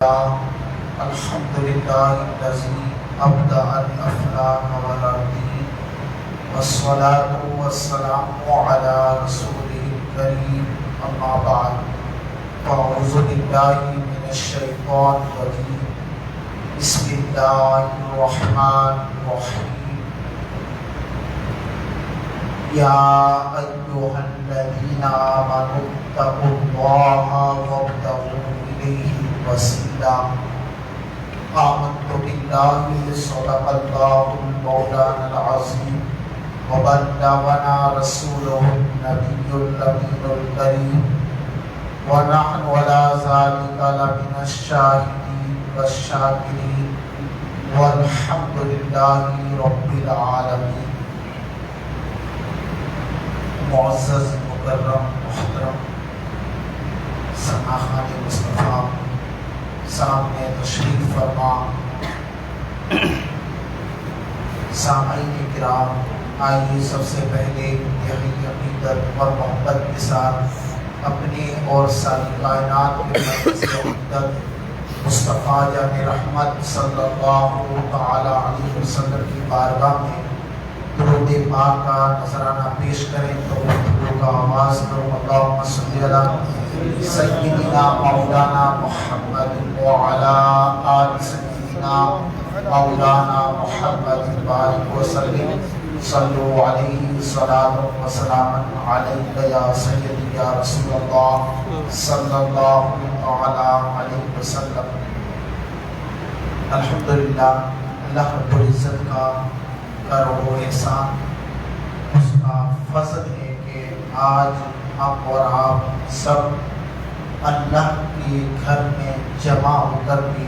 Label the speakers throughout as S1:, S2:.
S1: الحمد لله الذي أبدأ الأفلاك والأرضين والصلاة والسلام على رسوله الكريم أما بعد فأعوذ بالله من الشيطان الرجيم بسم الله الرحمن الرحيم يا أيها الذين آمنوا اتقوا الله وابتغوا إليه الوسيلة آمنت بالله صدق الله المولانا العظيم وبلغنا رسوله النبي الأمين الكريم ونحن على ذلك لمن الشاهدين والشاكرين والحمد لله رب العالمين. معزز مکرم محترم سماحان مصطفیٰ سامنے تشریف فرما سامعین کرام، آئیے سب سے پہلے یہی عقیدت اور محبت کے ساتھ اپنی اور ساری کائنات کے مرکز عقیدت مصطفیٰ جان رحمت صلی اللہ تعالی علیہ وسلم کی بارگاہ میں درود پاک کا نذرانہ پیش کریں تو گفتگو کا آغاز کروں. اللہم صلی علی سیدنا مولانا محمد وعلی آل سیدنا مولانا محمد بارک وسلم. صلو علیہ صلاۃ و سلام علیک یا سیدی یا رسول اللہ صلی اللہ تعالی علیہ وسلم. الحمدللہ، اللہ رب العزت کا کرم و احسان، اس کا فضل ہے کہ آج ہم اور آپ سب اللہ کے گھر میں جمع ہو کر بھی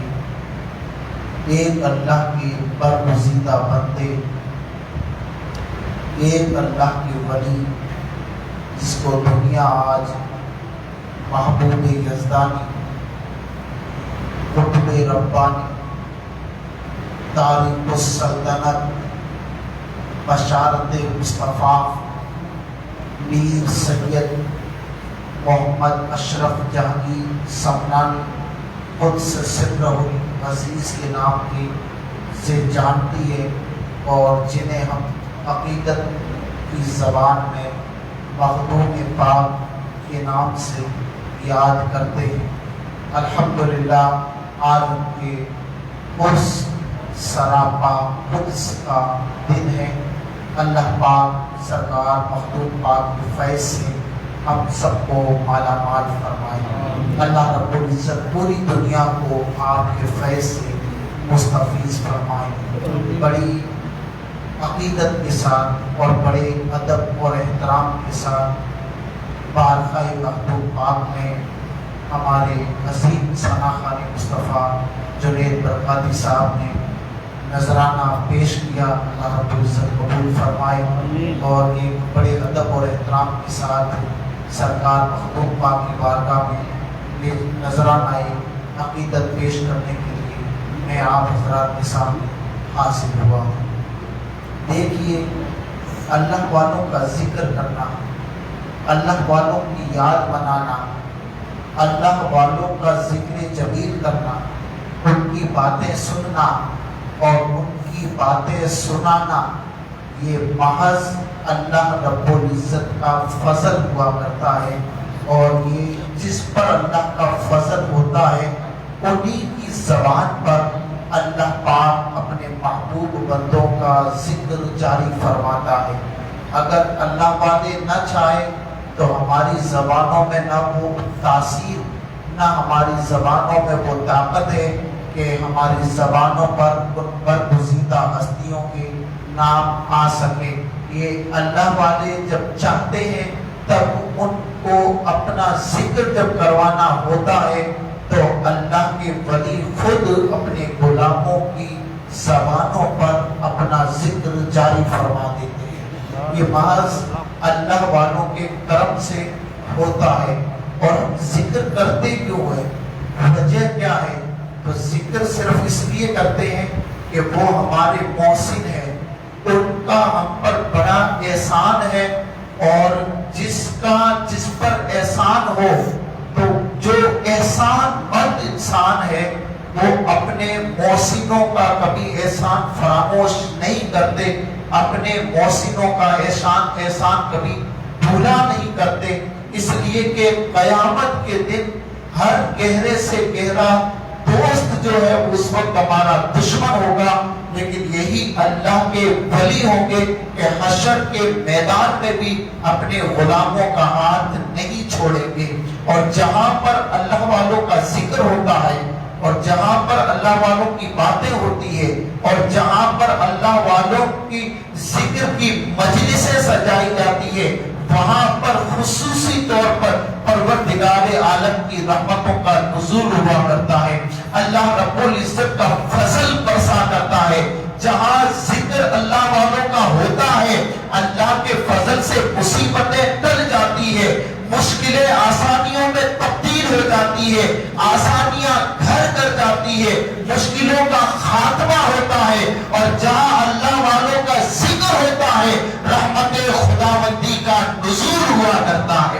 S1: ایک اللہ کے برگزیدہ بندے، ایک اللہ کے ولی جس کو دنیا آج محبوب یزدانی، قطب ربانی، تاریخ السلطنت، بشارت مصطفیٰ، میر سید محمد اشرف جہانگیر سمنانی قدس سرہ العزیز کے نام سے جانتی ہے، اور جنہیں ہم عقیدت کی زبان میں مخدوم پاک کے نام سے یاد کرتے ہیں. الحمدللہ، آج ان کے عرس سراپا قدس کا دن ہے. اللہ پاک سرکار مخدوم پاک کے فیض سے ہم سب کو مالا مال فرمائے. اللہ رب العزت پوری دنیا کو آپ کے فیض سے مستفیض فرمائے. بڑی عقیدت کے ساتھ اور بڑے ادب اور احترام کے ساتھ بارگاہ مخدوم پاک میں ہمارے عظیم ثنا خان مصطفیٰ جنید برکاتی صاحب نے نذرانہ پیش کیا. اللہ رب العزت قبول فرمائے. اور ایک بڑے ادب اور احترام کے ساتھ سرکار مخدوم پاک کی بارگاہ میں یہ نذرانہ عقیدت پیش کرنے کے لیے میں آپ حضرات کے سامنے حاضر ہوا. دیکھیے، اللہ والوں کا ذکر کرنا، اللہ والوں کی یاد بنانا، اللہ والوں کا ذکر جمیل کرنا، ان کی باتیں سننا اور ان کی باتیں سنانا، یہ محض اللہ رب العزت کا فضل ہوا کرتا ہے. اور یہ جس پر اللہ کا فضل ہوتا ہے انہی کی زبان پر اللہ پاک اپنے محبوب بندوں کا ذکر جاری فرماتا ہے. اگر اللہ والے نہ چاہے تو ہماری زبانوں میں نہ وہ تاثیر، نہ ہماری زبانوں میں وہ طاقت ہے کہ ہماری زبانوں پر ان برگزیدہ ہستیوں کے نام آ سکے. یہ اللہ والے جب چاہتے ہیں تب ان کو اپنا ذکر جب کروانا ہوتا ہے تو اللہ کے ولی خود اپنے غلاموں کی زبانوں پر اپنا ذکر جاری فرما دیتے ہیں. یہ محض اللہ والوں کے کرم سے ہوتا ہے. اور ہم ذکر کرتے کیوں ہیں؟ وجہ کیا ہے؟ تو ذکر صرف اس لیے کرتے ہیں کہ وہ ہمارے محسن ہیں، ان کا ہم پر بڑا احسان ہے. اور جس پر احسان ہو تو جو احسان مند انسان ہے وہ اپنے محسنوں کا کبھی احسان فراموش نہیں کرتے، اپنے محسنوں کا احسان کبھی بھولا نہیں کرتے، اس لیے کہ قیامت کے دن ہر گہرے سے گہرا دوست جو ہے اس وقت ہمارا دشمن ہوگا، لیکن یہی اللہ کے ولی ہوں گے کہ حشر کے میدان میں بھی اپنے غلاموں کا ہاتھ نہیں چھوڑیں گے۔ اور جہاں پر اللہ والوں کا ذکر ہوتا ہے، اور جہاں پر اللہ والوں کی باتیں ہوتی ہے، اور جہاں پر اللہ والوں کی ذکر کی مجلسیں سجائی جاتی ہے، وہاں پر خصوصی طور پر پروردگار عالم کی رحمتوں کا نزول ہوا کرتا ہے، اللہ رب العزت کا فضل برسا کرتا ہے۔ جہاں ذکر اللہ والوں کا ہوتا ہے، اللہ کے فضل سے مصیبتیں ٹل جاتی ہے، مشکلیں آسانیوں میں تبدیل ہو جاتی ہے، آسانیاں گھر کر جاتی ہے، مشکلوں کا خاتمہ ہوتا ہے، اور جہاں اللہ والوں کا ذکر ہوتا ہے، رحمت خداوندی کا نزول ہوا کرتا ہے،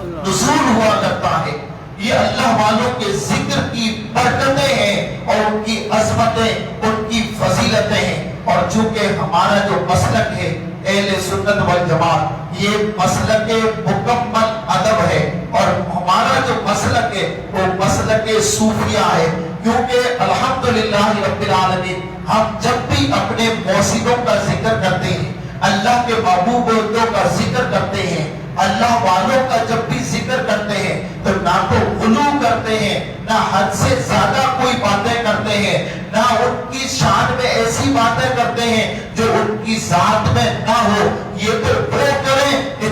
S1: نزول ہوا کرتا ہے۔ یہ اللہ والوں کے ذکر کی برکتیں ہیں اور ان کی عظمتیں، ان کی فضیلتیں ہیں۔ اور چونکہ ہمارا جو مسلک ہے اہل سنت والجماعت، یہ مسلک مکمل ادب ہے، اور ہمارا جو مسلک ہے وہ مسلک صوفیہ ہے، کیونکہ الحمدللہ رب العالمین ہم جب بھی اپنے محسنوں کا ذکر کرتے ہیں، اللہ کے محبوبوں کا ذکر کرتے ہیں، اللہ والوں کا جب بھی ذکر کرتے ہیں، تو نہ تو غلو کرتے ہیں، نہ حد سے زیادہ کوئی باتیں کرتے ہیں، نہ ان کی شان میں ایسی باتیں کرتے ہیں جو ان کی ذات میں نہ ہو۔ یہ تو وہ کریں کہ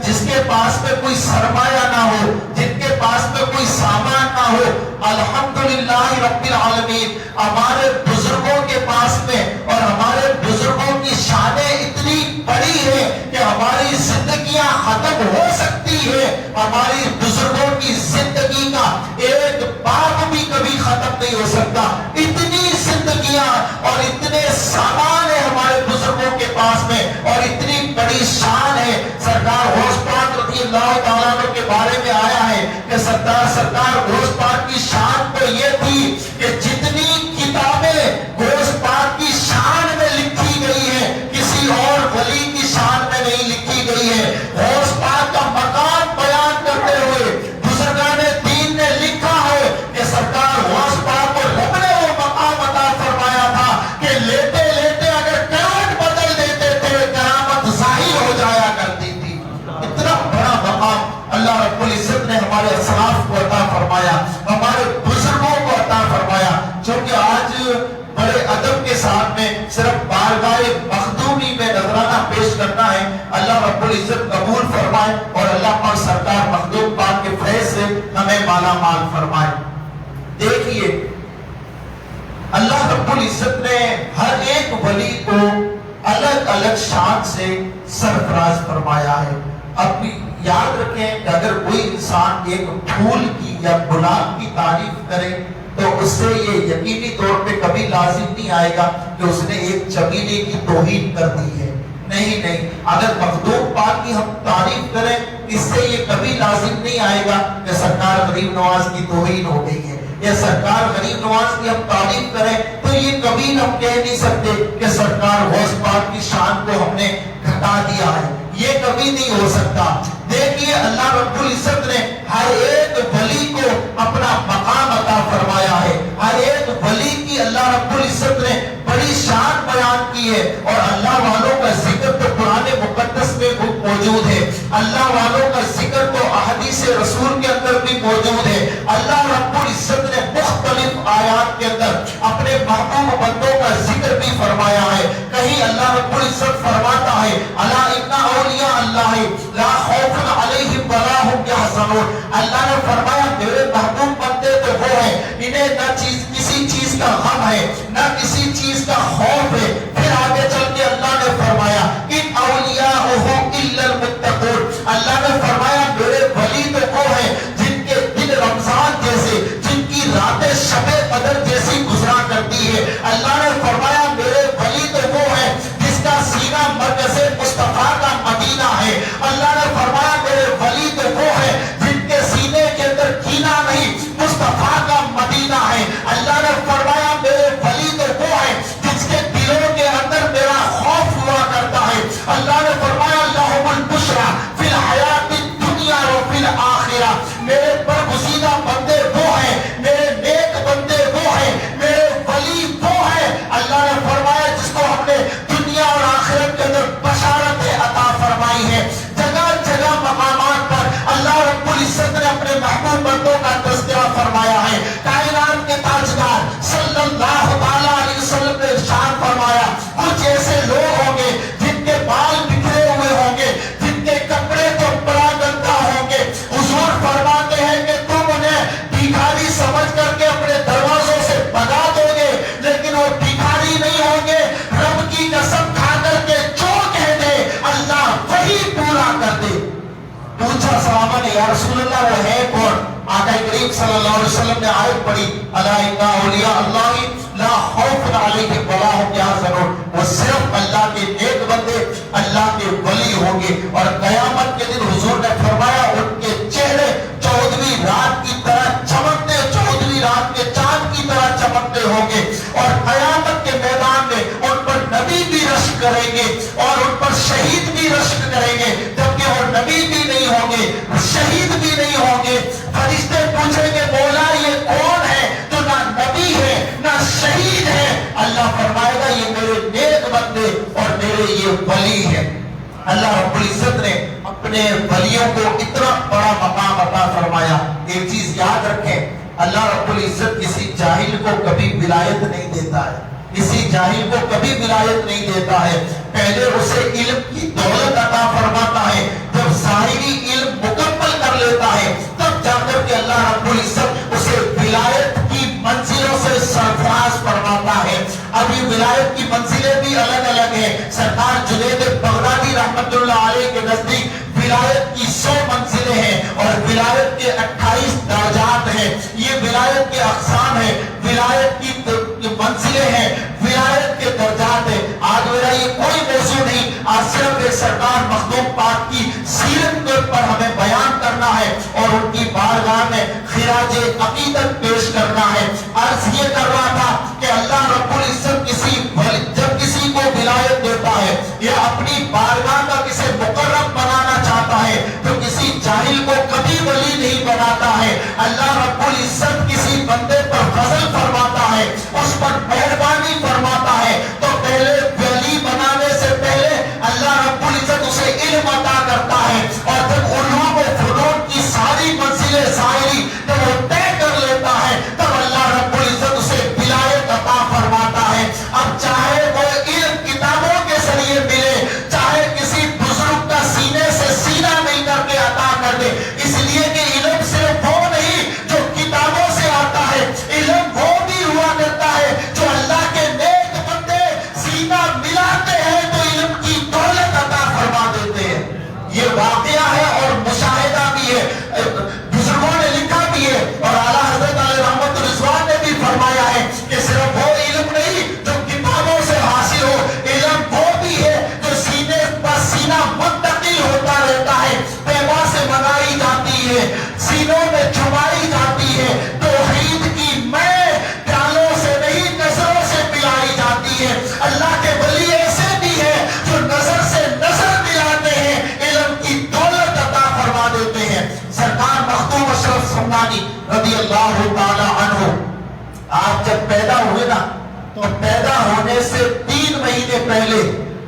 S1: جس کے پاس میں کوئی سرمایہ نہ ہو، جن کے پاس میں کوئی سامان نہ ہو۔ الحمدللہ رب العالمین ہمارے بزرگوں کے پاس میں، اور ہمارے بزرگوں کی شانیں اتنی بڑی ہے کہ ہماری زندگیاں ختم ہو سکتی ہے، ہماری بزرگوں کی زندگی کا ایک باب بھی کبھی ختم نہیں ہو سکتا، اتنی زندگیاں اور اتنے سامان ہے ہمارے بزرگوں کے پاس میں، اور اتنی بڑی شان ہے۔ سرکار غوث پاک رضی اللہ تعالیٰ عنہ کے بارے میں آیا ہے کہ سرکار غوث پاک کی شان تو یہ تھی کہ جتنی کتابیں غوث پاک کی شان میں لکھی گئی ہے، کسی اور ولی کی شان میں نہیں لکھی گئی ہے۔ غوث پاک کا مقام بیان کرتے ہوئے بزرگان دین نے لکھا ہے کہ سرکار غوث پاک کو رب نے وہ مقام عطا فرمایا تھا کہ لیتے لیتے اگر کروٹ بدل دیتے تھے، کرامت ظاہر ہو جایا کرتی تھی۔ اتنا بڑا مقام اللہ رب العزت نے ہمارے اسلاف کو عطا فرمایا، ہمارے بزرگوں کو عطا فرمایا۔ چونکہ آج بڑے ادب کے ساتھ میں صرف بارگاہ مخدومی میں نذرانہ پیش کرنا ہے، اللہ رب العزت قبول فرمائے، اور اللہ پاک سرکار مخدوم پاک کے فیض سے ہمیں مالا مال فرمائے۔ دیکھیے اللہ رب العزت نے ہر ایک ولی کو الگ الگ شان سے سرفراز فرمایا ہے۔ اب یاد رکھیں کہ اگر کوئی انسان ایک پھول کی یا گلاب کی تعریف کرے تو اس سے یہ یقینی طور پہ کبھی لازم نہیں آئے گا کہ اس نے ایک چمیلی کی توہین کر دی ہے، نہیں۔ اگر مخدوم پاک کی ہم تعریف کریں اس سے یہ کبھی لازم نہیں آئے گا کہ سرکار غریب نواز کی توہین ہو گئی ہے، یا سرکار غریب نواز کی ہم تعریف کریں تو یہ کبھی ہم کہہ نہیں سکتے کہ سرکار غوث پاک کی شان کو ہم نے گھٹا دیا ہے، یہ کبھی نہیں ہو سکتا۔ دیکھیے اللہ رب العزت نے ہر ایک ولی کو اپنا مقام عطا فرمایا ہے، ہر ایک ولی کی اللہ رب العزت نے بڑی شان بیان کی ہے، اور اللہ والوں کا ذکر تو قرآن مقدس میں موجود ہے، اللہ والوں کا ذکر تو احادیث رسول کے اندر بھی موجود ہے۔ اللہ رب العزت نے مختلف آیات کے اندر اپنے محبوب بندوں کا ذکر بھی فرمایا ہے۔ کہیں اللہ رب العزت فرماتا ہے الا ان اولیاء اللہ لا خوف علیہم ولا هم یحزنون، اللہ نے فرمایا میرے محبوب بندے تو وہ ہیں انہیں نہ کسی چیز کا غم ہے، نہ کسی چیز کا خوف ہے۔ پھر آگے چل کے اللہ نے فرمایا ان اولیاءہ الا المتقون، اللہ نے فرمایا میرے ولی تو وہ ہیں جن کے دن رمضان جیسے، جن کی راتیں شب قدر جیسی گزرا کرتی ہے۔ اللہ نے فرمایا میرے ولی تو وہ ہیں جس کا سینہ مرکز مصطفیٰ کا مدینہ ہے۔ اللہ نے فرمایا میرے ولی تو وہ ہیں جن کے سینے کے اندر کینہ نہیں، مصطفیٰ کا مدینہ ہے۔ ان اولیاء اللہ لا خوف علیہم ولا هم یحزنون، وہ صرف اللہ کے نیک بندے، اللہ کے ولی ہوں گے، اور قیامت کے دن حضور نے فرمایا ان کے چہرے 14ویں رات کی طرح چمکتے، 14ویں رات کے چاند کی طرح چمکتے ہوں گے، اور قیامت کے میدان میں ان پر نبی بھی رشک کریں گے اور ان پر شہید بھی رشک کریں گے، جبکہ وہ نبی بھی نہیں ہوں گے، شہید بھی نہیں ہوں گے۔ فرشتے پوچھیں گے مولا یہ کون ہے جو نہ نبی ہے نہ شہید ہے؟ اللہ فرمائے گا یہ میرے نیک بندے اور میرے یہ ولی ہے۔ اللہ رب العزت نے اپنے ولیوں کو اتنا بڑا مقام عطا فرمایا۔ ایک چیز یاد رکھیں، اللہ رب العزت کسی جاہل کو کبھی ولایت نہیں دیتا ہے، کسی جاہل کو کبھی ولایت نہیں دیتا ہے، پہلے اسے علم کی دولت عطا فرماتا ہے، جب ظاہری علم مکمل کر لیتا ہے تب جا کر کے اللہ رب العزت اسے ولایت کی منزلوں سے سرفراز فرماتا ہے۔ اب یہ ولایت کی منزلیں بھی الگ الگ ہیں۔ سرکار جنید بغدادی رحمت اللہ علیہ کے نزدیک ولایت کی 100 منزلیں ہیں اور ولایت کے 28 درجات ہیں۔ یہ ولایت کے اقسام ہیں، ولایت کی منزلیں ہیں، ولایت کے درجات ہیں۔ آج میرا یہ کوئی موضوع نہیں، آج صرف ایک سرکار مخدوم پاک کی سیرت کے اوپر ہمیں بیان کرنا ہے اور ان کی بارگاہ میں خراج عقیدت پیش کرنا ہے۔ عرض یہ کر رہا تھا کہ اللہ رب العزت جب کسی کو ولایت دیتا ہے یا اپنی بارگاہ کا کسی مقرب بنانا چاہتا ہے تو کسی جاہل کو کبھی ولی نہیں بناتا ہے۔ اللہ رب العزت کسی بندے پر فضل فرماتا ہے، اس پر مہربانی فرماتا ہے تو پہلے ولی بنانے سے پہلے اللہ رب العزت اسے علم عطا کرتا ہے، اور جب علوم و فنون کی ساری منزلیں ظاہری جب وہ طے کر لیتا ہے تب اللہ رب العزت اسے ولایت عطا فرماتا ہے۔ اب چاہے وہ علم کتابوں کے ذریعے ملے، چاہے کسی بزرگ کا سینے سے سینہ مل کر کے عطا کر دے، اس لیے کہ علم صرف وہ نہیں جو کتابوں سے آتا ہے، علم وہ بھی ہوا کرتا ہے جو اللہ کے نیک بندے سینہ ملاتے ہیں تو علم کی دولت عطا فرما دیتے ہیں۔ یہ واقعہ ہے اور مشاہدہ بھی ہے، بزرگوں نے لکھا بھی ہے، اور اعلیٰ حضرت علیہ رحمت رضوان نے بھی فرمایا ہے کہ صرف وہ علم نہیں جو کتابوں سے حاصل ہو، علم وہ بھی ہے جو سینے پر سینہ منتقل ہوتا رہتا ہے، پیما سے منگائی جاتی ہے، سینوں میں چھپائی جاتی ہے، توحید کی میں پیالوں سے نہیں نظروں سے پلائی جاتی ہے۔ اللہ کے ولی ایسے بھی ہیں جو نظر سے نظر ملاتے ہیں، علم کی دولت عطا فرما دیتے ہیں۔ سرکار مخدوم اشرف سمنانی رضی اللہ تعالی عنہ آپ جب پیدا ہوئے نا تو پیدا ہونے سے 3 مہینے پہلے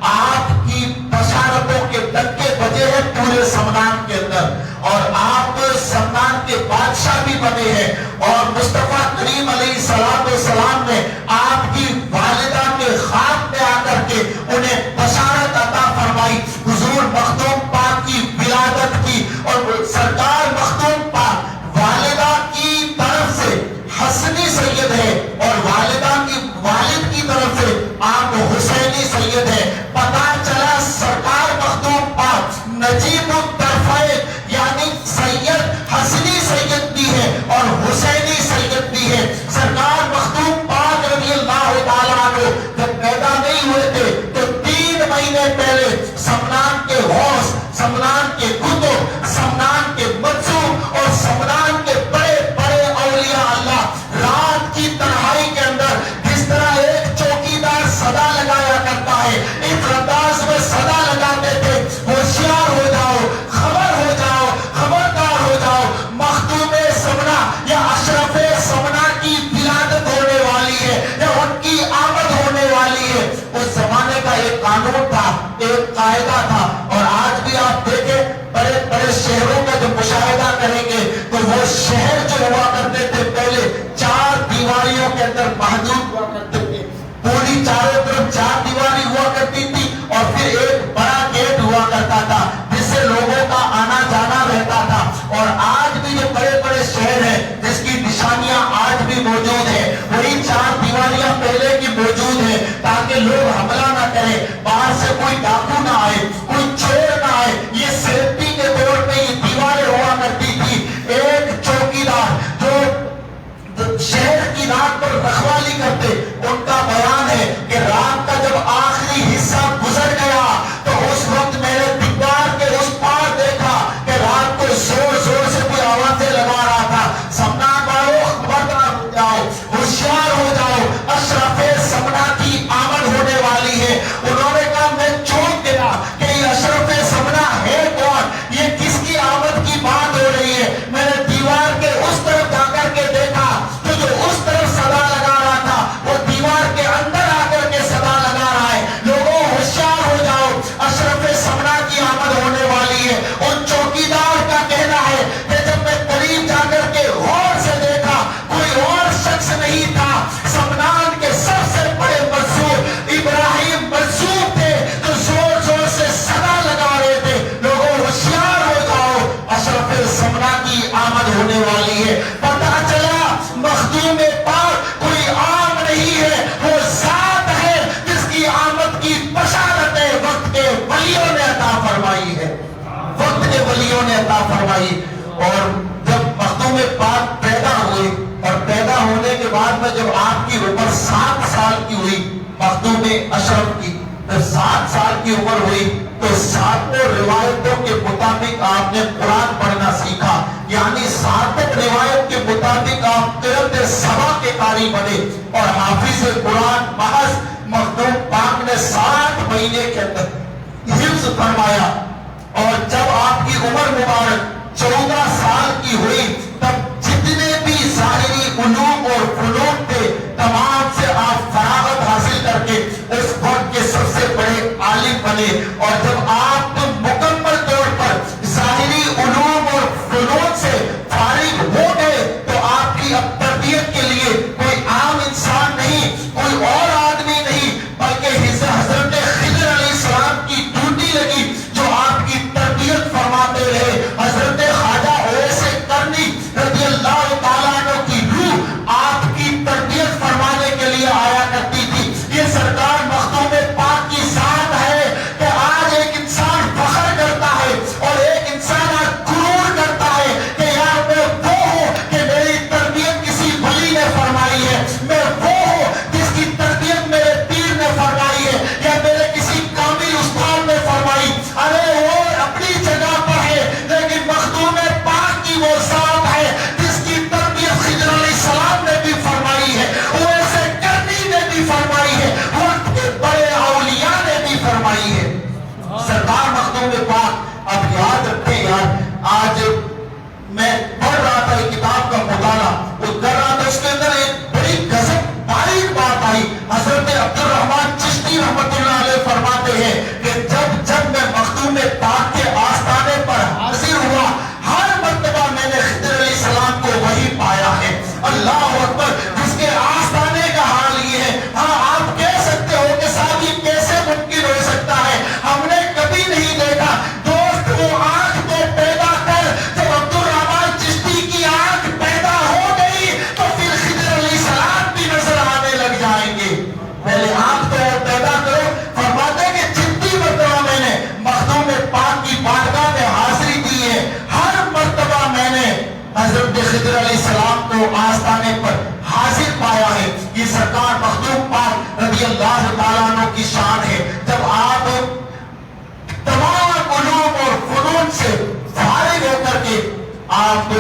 S1: آپ کی بشارتوں کے ڈنکے بجے ہیں پورے سمنان کے اندر، اور آپ سمنان کے بادشاہ بھی بنے ہیں، اور مصطفیٰ کریم علیہ السلام نے آپ کی والدہ کے خواب میں آ کر کے انہیں بشارت عطا فرمائی، حضور مخدوم پاک کی ولادت کی، اور سرکار مخدوم پاک والدہ کی طرف سے حسنی سید ہے اور والدہ کی والد کی طرف سے آپ حسینی سید ہے۔ پتہ چلا سرکار مخدوم پاک نجیب الطرفین یعنی سید حسنی سید بھی ہے اور حسینی سید بھی ہے۔ سرکار مخدوم پاک رضی اللہ تعالیٰ عنہ جب پیدا نہیں ہوئے تھے تو 3 مہینے پہلے سمنان کے غوث، سمنان کے کتب، سمنان کے منصور اور سمنان کے بڑے بڑے اولیاء اللہ رات کی تنہائی کے اندر جس طرح ایک چوکیدار صدا لگایا کرتا ہے، اس انداز میں صدا لگاتے تھے، ہوشیار ہو جاؤ، خبر ہو جاؤ، خبردار ہو جاؤ، مخدوم سمنا یا اشرف سمنا کی ولادت ہونے والی ہے یا ان کی آمد ہونے والی ہے۔ اس زمانے کا ایک قانون تھا، ایک قاعدہ تھا، اور آج بھی آپ دیکھیں بڑے بڑے شہروں کا جو مشاہدہ کریں گے تو وہ شہر جو ہوا کرتے تھے پہلے 4 دیواریوں کے اندر محدود ہوا کرتے تھے، پوری چاروں طرف 4 دیواری ہوا کرتی تھی اور پھر ایک بڑا گیٹ ہوا کرتا تھا جس سے لوگوں کا آنا جانا رہتا تھا۔ اور آج بھی جو بڑے بڑے شہر ہیں جس کی نشانیاں آج بھی موجود ہیں، وہی 4 دیواریاں پہلے کی موجود ہیں تاکہ لوگ حملہ نہ کریں، باہر سے کوئی ڈاکو نہ آئے، کوئی چور نہ آئے۔ یہ سیفٹی کے طور پہ یہ دیواریں ہوا کرتی تھی۔ ایک چوکیدار جو شہر کی رات پر رکھوالی کرتے، ان کا بیان ہے کہ رات کا جب آخری حصہ گزر گیا تو اس وقت میں نے دیوار کے اس پار دیکھا کہ رات کو زور زور سے کوئی آوازیں لگا رہا تھا، سمنان والوں خبردار ہو جاؤ، ہوشیار ہو جاؤ، اشرف سمنا کی آمد ہونے والی ہے۔ انہوں نے کہا میں چونک گیا کہ یہ اشرف سمنا ہے کون، یہ کس کی آمد کی بات ہو رہی ہے۔ میں نے دیوار کے اس طرف جا کر کے دیکھا تو جو اس طرف صدا لگا رہا تھا وہ دیوار کے اندر آ کر کے صدا لگا رہا ہے، لوگوں ہوشیار ہو جاؤ، اشرف سمنا کی آمد ہونے والی ہے۔ ان چوکیدار کا کہنا ہے کہ جب میں قریب جا کر کے غور سے دیکھا کوئی اور شخص نہیں تھا، سمنان کے سب سے بڑے منصور ابراہیم منصور تھے جو زور زور سے صدا لگا رہے تھے، لوگوں ہوشیار ہو جاؤ، اشرف سمنا کی آمد ہونے والی ہے۔ پتہ چلا مخدوم پاک کوئی عام نہیں ہے، وہ ذات ہے جس کی آمد کی بشارت وقت کے ولیوں نے عطا فرمائی ہے، وقت کے ولیوں نے عطا فرمائی۔ اور جب مخدوم پاک پیدا ہوئے اور پیدا ہونے کے بعد میں جب آپ کی عمر 7 سال کی ہوئی، مخدوم اشرف کی جب 7 سال کی عمر ہوئی تو 7 روایتوں کے مطابق آپ نے قرآن پڑھنا سیکھا، یعنی 7 روایت کے مطابق آپ قرأت سبا کے قاری بنے اور حافظ قرآن محض مخدوم پاک نے 7 مہینے کے اندر حفظ فرمایا۔ اور جب آپ کی عمر مبارک 14 سال کی ہوئی تب جتنے بھی ظاہری علوم اور فنون تھے تمام سے آپ فراغت حاصل کر کے اس وقت کے سب سے بڑے عالم بنے۔ اور جب آپ مکمل طور پر ظاہری علوم اور فنون سے فارغ ہو گئے تو آپ کی اب تربیت کے لیے کوئی عام انسان نہیں، کوئی اور آدمی نہیں، بلکہ حضرت خضر علیہ السلام کی ڈیوٹی لگی جو آپ کی تربیت فرماتے رہے۔ حضرت خواجہ اویس کرنی رضی اللہ تعالیٰ عنہ کی روح آپ کی تربیت فرمانے کے لیے آیا کرتی تھی۔ یہ سرکار مخدوم پاک کی ذات ہے کہ آج ایک انسان فخر کرتا ہے اور ایک انسان آج غرور کرتا ہے کہ یار میں وہ ہوں کہ میری تربیت کسی ولی نے فرمائی ہے، میں وہ ہوں جس کی تربیت میرے پیر نے فرمائی ہے یا میرے کسی کامل استاد نے فرمائی۔ ارے وہ اپنی جگہ پر ہے لیکن مخدوم پاک کی وہ ذات ہے جس کی تربیت خضر علیہ السلام نے بھی فرمائی ہے، اویس کرنی نے بھی فرمائی ہے، وقت کے بڑے اولیاء نے بھی فرمائی ہے۔ سرکار مخدوم پاک اب یاد رکھیں یار، آج میں پڑھ رہا تھا ایک کتاب کا مطالعہ وہ کر رہا تھا، اس کے اندر ایک بڑی گزب باریک بات آئی۔ حضرت عبد الرحمن چشتی رحمت اللہ علیہ فرماتے ہیں کہ جب میں مخدوم پاک کے آستانے پر حاضر ہوا ہر مرتبہ میں نے خضر علیہ السلام کو وہی پایا ہے۔ اللہ اکبر، جس کے آستانے کا حال یہ ہے۔ ہاں آپ کہہ سکتے ہو کہ صاحب یہ کیسے ممکن ہو سکتا ہے، ہم نے کبھی نہیں دیکھا۔ دوست وہ آنکھ تو پیدا کر، جب عبد الرحمن چشتی کی آنکھ پیدا ہو گئی تو پھر خضر علیہ السلام بھی نظر آنے لگ جائیں گے۔ پہلے آنکھ تو پیدا کرو۔ فرماتے کہ جتنی مرتبہ میں نے مخدوم پاک کی بارگاہ میں حاضری دی ہے ہر مرتبہ میں نے حضرت خضر علیہ السلام کو آستانے پر حاضر پایا ہے۔ یہ سرکار مخدوم پاک رضی اللہ تعالیٰ عنہ کی شان ہے۔ جب آپ تمام علوم اور فنون سے فارغ ہو کر کے آپ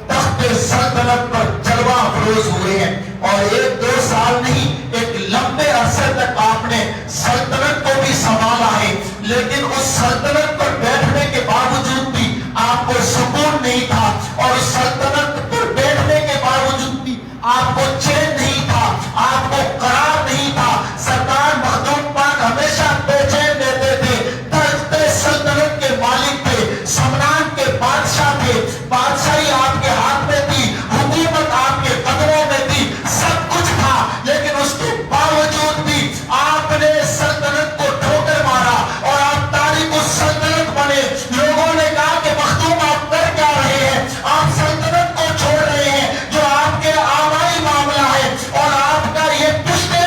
S1: تخت سلطنت پر جلوہ افروز ہوئے ہیں اور 1-2 سال نہیں ایک لمبے عرصے تک آپ نے سلطنت کو بھی سنبھالا ہے، لیکن اس سلطنت پر بیٹھنے کے باوجود بھی آپ کو سکون نہیں تھا اور اس سلطنت پر بیٹھنے کے باوجود بھی آپ کو چین نہیں تھا، آپ کو قرار نہیں تھا۔ سرکار مخدوم پاک ہمیشہ بے چین رہتے تھے۔ تخت سلطنت کے مالک تھے، سمنان کے بادشاہ تھے، بادشاہی آپ کے ہاتھ میں تھی، حکومت آپ کے قدموں میں تھی، سب کچھ تھا، لیکن اس کے باوجود بھی آپ نے سلطنت کو ٹھوکر مارا اور آپ تاریخ السلطنت بنے۔ لوگوں نے کہا کہ مخدوم آپ کر کیا رہے ہیں، آپ سلطنت کو چھوڑ رہے ہیں جو آپ کے آبائی معاملہ ہے اور آپ کا یہ پشتے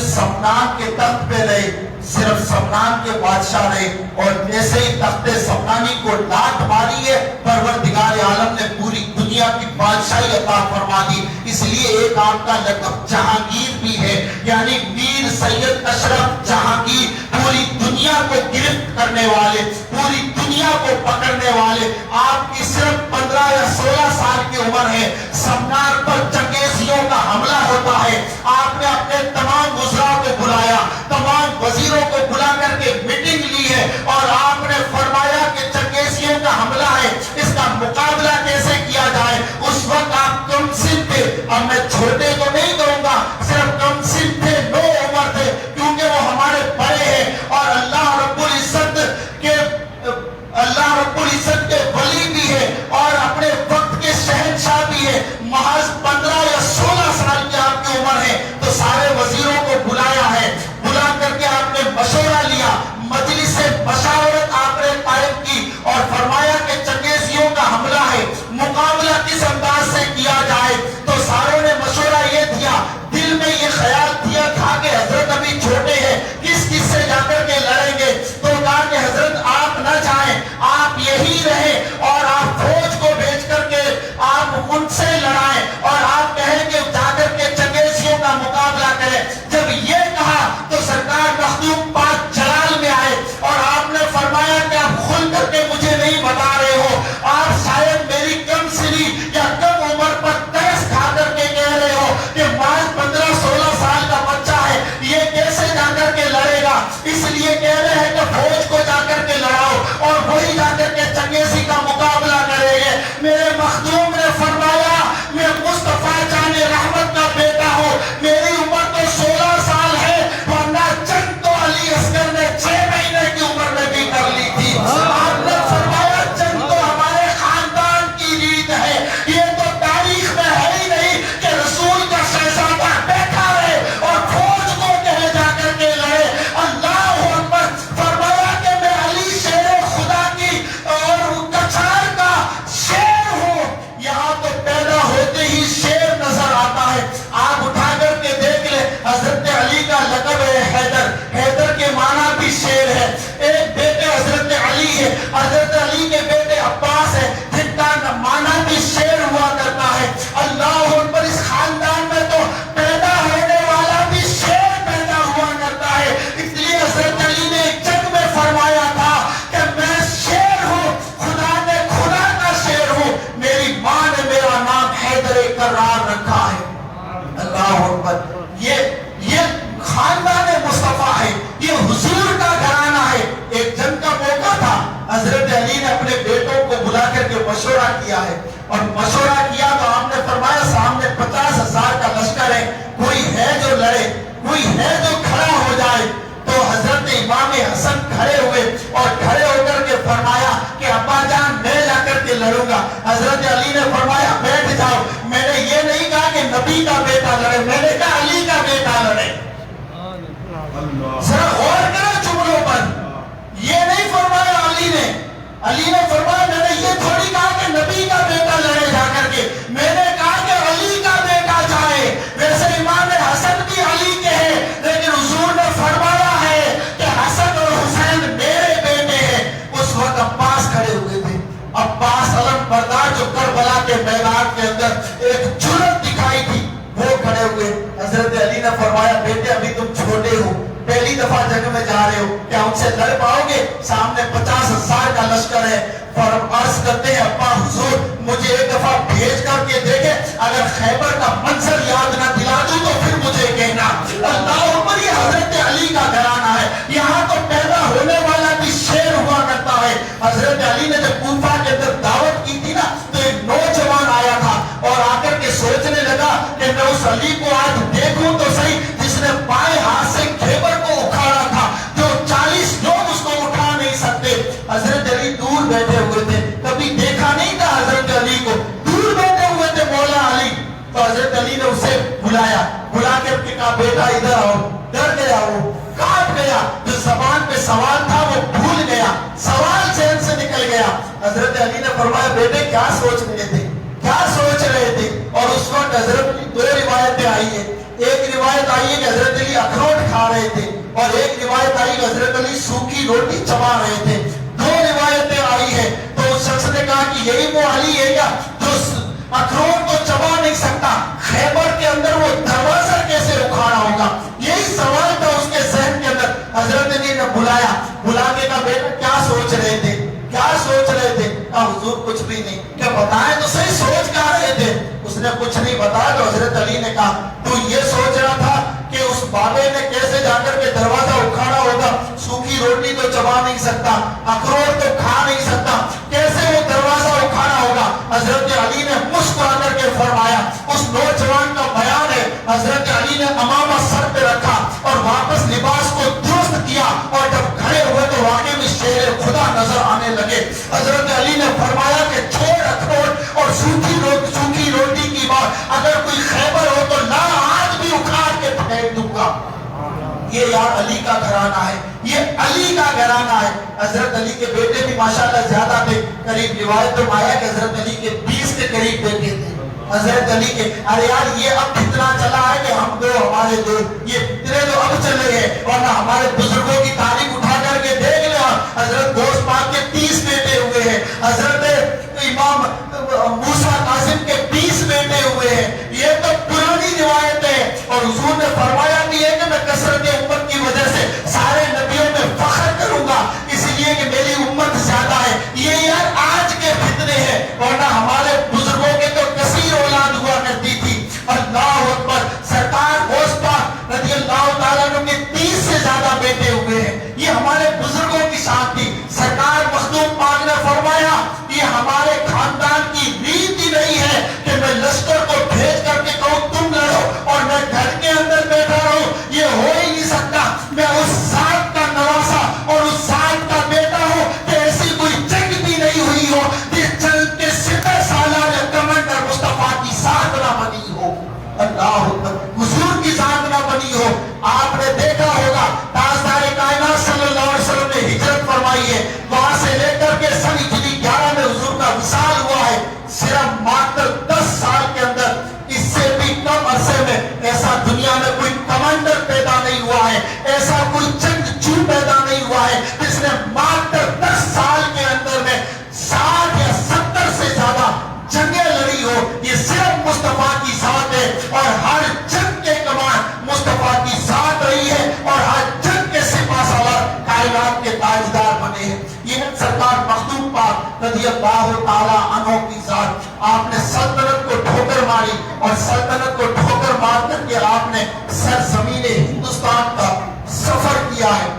S1: سمنان کے تخت پہ رہے، صرف سمنان کے بادشاہ رہے، اور جیسے ہی تخت سمنانی کو لات ماری ہے، پروردگار عالم نے پوری دنیا کی بادشاہی عطا فرما دی۔ اس لیے ایک آپ کا لقب جہانگیر بھی ہے، یعنی میر سید اشرف جہانگیر، پوری دنیا کو گرفت کرنے والے، پوری دنیا کو پکڑنے والے۔ آپ کی صرف 15 یا 16 سال کی عمر ہے، سمنان پر چنگیزیوں کا حملہ ہوتا ہے۔ آپ نے اپنے تمام وزراء کو بلایا، تمام وزیروں کو بلا کر کے میٹنگ لی ہے، اور آپ نے فرمایا کہ چنگیزیوں کا حملہ ہے، اس کا مقابلہ کیسے کیا جائے۔ اس وقت آپ کم سن تھے، اب میں چھوٹے تو نہیں کہوں گا، صرف کم سن تھے، 9 عمر تھے، کیونکہ وہ ہمارے بڑے ہیں، اور اللہ رب العزت کے ولی بھی ہے، اور اپنے وقت کے شہنشاہ بھی ہے۔ محض 15 یا 16 سال کی آپ کی عمر ہے، تو سارے وزیروں کو بلایا ہے، بلا کر کے آپ نے مشورہ لیا، مجلس مشاورت آپ نے قائم کی، اور فرمایا کہ چنگیزیوں کا حملہ ہے، مقابلہ کس انداز سے کیا جائے۔ تو ساروں نے مشورہ یہ دیا، دل میں یہ خیال دیا تھا کہ حضرت ابھی چھوٹے ہیں، کس کس سے جا کر کے لڑیں گے۔ تو کہا کہ حضرت آپ نہ جائیں، آپ یہی رہیں، اور آپ فوج کو بھیج کر کے آپ ان سے لڑائیں، اور آپ کہیں کہ جا کر کے چنگیزیوں کا مقابلہ کریں۔ جب یہ کہا تو سرکار مخدوم پاک جلال میں آئے، اور آپ نے فرمایا کہ آپ کھل کر کے مجھے نہیں بتا رہے ہو، آپ شاید میری کم سنی یا کم عمر پر ترس کھا کر کے کہہ رہے ہو کہ محض 15-16 سال کا بچہ ہے، یہ کیسے جا کر کے لڑے گا۔ اس لیے کہہ رہے ہیں کہ فوج کو جا کر کے لڑاؤ، اور وہی جا کر کے چنگیزی کا مقابلہ کریں گے۔ میرے مخدوم نے فرمایا میں مصطفیٰ جان رحمت کا بیٹا ہوں، میری عمر تو 16 سال ہے، ورنہ جنگ تو علی اصغر نے 6 مہینے کی عمر میں بھی کر لی تھی۔ آپ نے فرمایا جنگ تو ہمارے خاندان کی ریت ہے، یہ تو تاریخ میں ہے ہی نہیں کہ رسول کا شہزادہ بیٹھا رہے اور فوج کو کہے جا کر کے لڑے۔ اللہ اکبر۔ فرمایا کہ میں علی شیر خدا کی اور کچھار کا شیر ہوں، یہاں تو پیدا ہوتے ہی شیر نظر آتا ہے۔ آپ اٹھا کر کے دیکھ لیں، حضرت علی کا لقب ہے حیدر، حیدر کے معنی بھی شیر ہے۔ ایک بیٹے حضرت علی ہے، حضرت علی کے بیٹے عباس ہے، جن کا معنی بھی شیر ہوا کرتا ہے۔ اللہ اکبر۔ اس خاندان میں تو پیدا ہونے والا بھی شیر پیدا ہوا کرتا ہے۔ اس لیے حضرت علی نے ایک جنگ میں فرمایا تھا کہ میں شیر ہوں، خدا نے خدا کا شیر ہوں، میری ماں نے میرا نام حیدر کرار رکھا ہے۔ اللہ اکبر۔ یہ خاندان مصطفیٰ ہے، یہ حضور کا گھرانہ ہے۔ ایک جنگ کا موقع تھا، حضرت علی نے اپنے بیٹوں کو بلا کر کے مشورہ کیا ہے، اور مشورہ کیا تو آپ نے فرمایا سامنے 50,000 کا لشکر ہے، کوئی ہے جو لڑے، کوئی ہے جو کھڑا ہو جائے۔ تو حضرت امام حسن کھڑے ہوئے، اور کھڑے ہو کر کے فرمایا کہ ابا جان میں جا کر کے لڑوں گا۔ حضرت علی نے فرمایا بیٹھ جاؤ، میں نے یہ نہیں کہا کہ نبی کا بیٹا لڑے، میں نے کہا علی کا بیٹا لڑے۔ ذرا غور کرو جملوں پر، یہ نہیں فرمایا علی نے فرمایا میں نے یہ تھوڑی کہا کہ نبی کا بیٹا لڑے جا کر کے، میں نے کہا کہ علی کا بیٹا جائے۔ ویسے امام حسن بھی علی کے ہیں، لیکن حضور نے فرمایا ہے کہ حسن اور حسین میرے بیٹے ہیں۔ اس وقت عباس کھڑے ہوئے تھے، عباس علم بردار جو کربلا کے میدان کے اندر ایک جرأت دکھائی تھی، وہ کھڑے ہوئے۔ حضرت علی نے فرمایا بیٹے ابھی تم چھوٹے ہو، پہلی دفعہ جنگ میں جا رہے ہو، کیا ان سے لڑ پاؤ گے؟ سامنے 50,000 کا لشکر ہے۔ عرض کرتے ہیں ابا حضور مجھے ایک دفعہ بھیج کر کے دیکھے، اگر خیبر کا منظر یاد نہ دلا دوں تو پھر مجھے کہنا۔ اللہ اکبر۔ یہ حضرت علی کا گھرانہ ہے، یہاں تو پیدا ہونے والا بھی شیر ہوا کرتا ہے۔ حضرت علی نے جب کوفہ کے اندر دعوت کی تھی نا، تو ایک نوجوان آیا تھا، اور آ کر کے سوچنے لگا کہ میں اس علی کو آج دیکھوں تو صحیح جس نے بائیں ہاتھ سے خیبر کو اکھاڑا تھا، جو 40 لوگ اس کو اٹھا نہیں سکتے۔ حضرت علی دور بیٹھے ہوئے تھے، کبھی دیکھا نہیں تھا حضرت علی کو، دور بیٹھے ہوئے تھے مولا علی۔ تو حضرت علی نے اسے بلایا، بلا کر کے کہا بیٹا ادھر آؤ۔ ڈر گیا، وہ کاٹ گیا، جو زبان پہ سوال تھا وہ بھول گیا، سوال ذہن سے نکل گیا۔ حضرت علی نے فرمایا بیٹے کیا سوچ رہے تھے، کیا سوچ رہے تھے؟ اور اس وقت حضرت علی 2 روایتیں آئی ہیں۔ ایک روایت آئی ہے کہ حضرت علی اکھروں کہ حضرت علی سوکھی روٹی چبا رہے تھے. 2 روایتیں آئی ہیں. تو اس شخص نے کہا کہ یہی وہ علی ہے کیا جو اخروٹ کو چبا نہیں سکتا؟ خیبر کے اندر وہ دروازہ کیسے اکھاڑا ہوگا؟ یہی سوال تھا اس کے ذہن کے اندر. حضرت علی نے بلا کے کہا بیٹا کیا سوچ رہے تھے؟ کہا حضور کچھ بھی نہیں. کہ بتائیں تو صحیح سوچ کیا رہے تھے؟ اس نے کچھ نہیں بتایا. تو حضرت علی نے کہا تو یہ سوچ رہا تھا کہ اس بابے نے کیسے جا کر کے دروازہ اکھاڑا ہوگا؟ سوکھی روٹی تو چبا نہیں سکتا, اخروٹ تو کھا نہیں سکتا, کیسے وہ دروازہ اکھاڑا ہوگا؟ حضرت علی نے مسکرا کر کے فرمایا. اس نوجوان کا بیان ہے, حضرت علی نے امامہ سر پہ رکھا اور واپس لباس کو درست کیا, اور جب کھڑے ہوئے تو واقعی میں شیر خدا نظر آنے لگے. حضرت علی نے فرمایا کہ چھوڑ اخروٹ اور سوکھی روٹی کی بات, اگر کوئی خیبر ہو تو لا آج بھی اکھاڑ کے پھینک دوں گا. یہ یار علی کا گھرانہ ہے, یہ علی کا گھرانہ ہے. حضرت علی کے بیٹے بھی ماشاءاللہ زیادہ تھے, قریب روایت میں آیا کہ حضرت علی کے 20 کے قریب بیٹے تھے. حضرت علی کے ارے یار یہ اب اتنا چلا ہے کہ ہم دو ہمارے دو, یہ اتنے تو اب چلے ہیں, ورنہ ہمارے بزرگوں کی تاریخ اٹھا کر کے دیکھ لیں. حضرت غوث پاک کے 30 بیٹے ہوئے ہیں, حضرت امام موسیٰ کاظم کے 20 بیٹے ہوئے ہیں. یہ تو پرانی روایت ہے. اور حضور نے فرمایا بھی ہے کہ میں کثرت امت کی وجہ سے سارے نبیوں میں فخر کروں گا, اس لیے کہ میری امت زیادہ ہے. یہ یار آج کے فتنے ہیں, ورنہ ہمارے بزرگوں کے تو کثیر اولاد ہوا کرتی تھی. اللہ اکبر. سرکار غوث پاک رضی اللہ تعالیٰ عنہ کے 30 سے زیادہ بیٹے ہوئے ہیں. یہ ہمارے بزرگوں کی شان تھی. سرکار مخدوم پاک نے فرمایا یہ ہمارے خاندان کی ریت ہی نہیں ہے کہ میں لشکر کو بھیج کر کے کہوں تم لڑو اور میں گھر کے اندر بیٹھا رہوں. یہ ہو ہی نہیں سکتا. میں اس ذات کا نواسا اور اس ذات کا بیٹا ہوں کہ ایسی کوئی جنگ بھی نہیں ہوئی ہو جس جنگ کے سپہ سالار کمانڈر مصطفیٰ کی ذات نہ بنی ہو. اللہ اکبر. حضور کی ذات نہ بنی ہو. آپ نے دیکھا ہوگا تاجدار کائنات صلی اللہ علیہ وسلم نے ہجرت فرمائی ہے, وہاں سے لے کر کے سن ہجری 11 میں حضور کا وصال ہوا ہے. صرف ماتر 10 سال کے اندر, اس سے بھی کم عرصے میں ایسا دنیا میں کوئی کمانڈر پیدا نہیں ہوا ہے, ایسا کوئی جنگجو پیدا نہیں ہوا ہے جس نے ماتر 10 سال کے اندر میں 60 یا 70 سے زیادہ جنگیں لڑی ہو. یہ صرف مصطفیٰ کی ذات ہے, اور ہر جنگ کے کمان مصطفیٰ کی ذات رہی ہے, اور ہر جنگ کے سپہ سالار کائنات کے تاجدار بنے ہیں. یہ سرکار مخدوم پاک رضی اللہ تعالیٰ عنہ کی ذات. آپ نے سلطنت کو ٹھوکر ماری, اور سلطنت کو ٹھوکر مار کر کے آپ نے سرزمین ہندوستان کا سفر کیا ہے.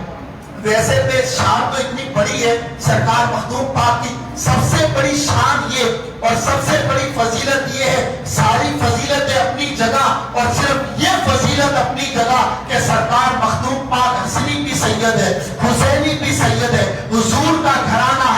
S1: ویسے تو شان تو اتنی بڑی ہے سرکار مخدوم پاک کی, سب سے بڑی شان یہ اور سب سے بڑی فضیلت یہ ہے, ساری فضیلتیں اپنی جگہ, اور صرف یہ فضیلت اپنی جگہ کہ سرکار مخدوم پاک حسنی بھی سید ہے, حسینی بھی سید ہے. حضور کا گھرانہ